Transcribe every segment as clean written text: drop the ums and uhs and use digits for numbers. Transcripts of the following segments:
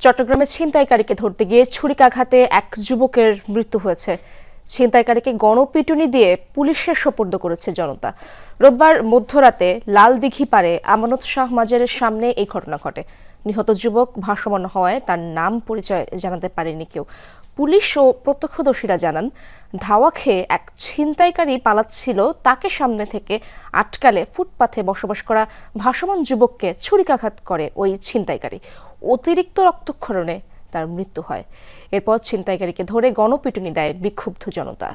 চট্টগ্রামে ছিনতাইকারীকে ধরতে গিয়ে ছুরিকাঘাতে এক যুবকের মৃত্যু হয়েছে। ছিনতাইকারীকে গণপিটুনি দিয়ে পুলিশের সোপর্দ করেছে জনতা। রোববার মধ্যরাতে লালদিঘি পাড়ে আমানত শাহ মাজারের সামনে এই ঘটনা ঘটে। নিহত যুবক ভাসমান হওয়ায় তার নাম পরিচয় জানাতে পারেনি কেউ। পুলিশ ও প্রত্যক্ষদর্শীরা জানান, ধাওয়া খেয়ে এক ছিনতাইকারী পালাচ্ছিল, তাকে সামনে থেকে আটকালে ফুটপাথে বসবাস করা ভাসমান যুবককে ছুরিকাঘাত করে ওই ছিনতাইকারী। অতিরিক্ত রক্তক্ষরণে তার মৃত্যু হয়। এরপর ছিনতাইকারীকে ধরে গণপিটুনি দেয় বিক্ষুব্ধ জনতা।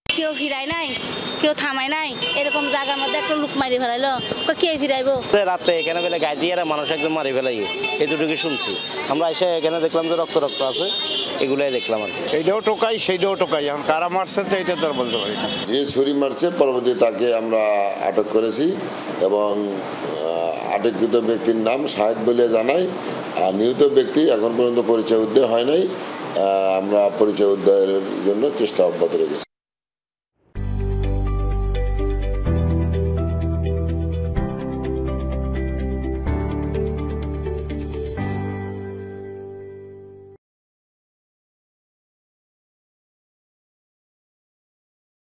কেউ ফিরায় নাই, কেউ থামায় নাই, এরকম জায়গার মধ্যে একটা লোক মারি ফেলাইলো, কে ফিরাইবো? রাতে এখানে বেলা গায়ে দিয়ে মানুষ একদম মারি ফেলাই, এতটুকু শুনছি। আমরা এসে এখানে দেখলাম যে রক্ত আছে, এগুলাই দেখলাম আর কি। এইটাও টোকাই সেইটাও টোকাই, এখন কারা মারছে তো এটা তো আর বলতে পারি না। যে ছুরি মারছে পরবর্তী তাকে আমরা আটক করেছি এবং আটককৃত ব্যক্তির নাম শাহেদ বলে জানাই। আর নিহত ব্যক্তি এখন পর্যন্ত পরিচয় উদ্ধার হয় নাই। আমরা পরিচয় উদ্ধারের জন্য চেষ্টা অব্যাহত রেখেছি।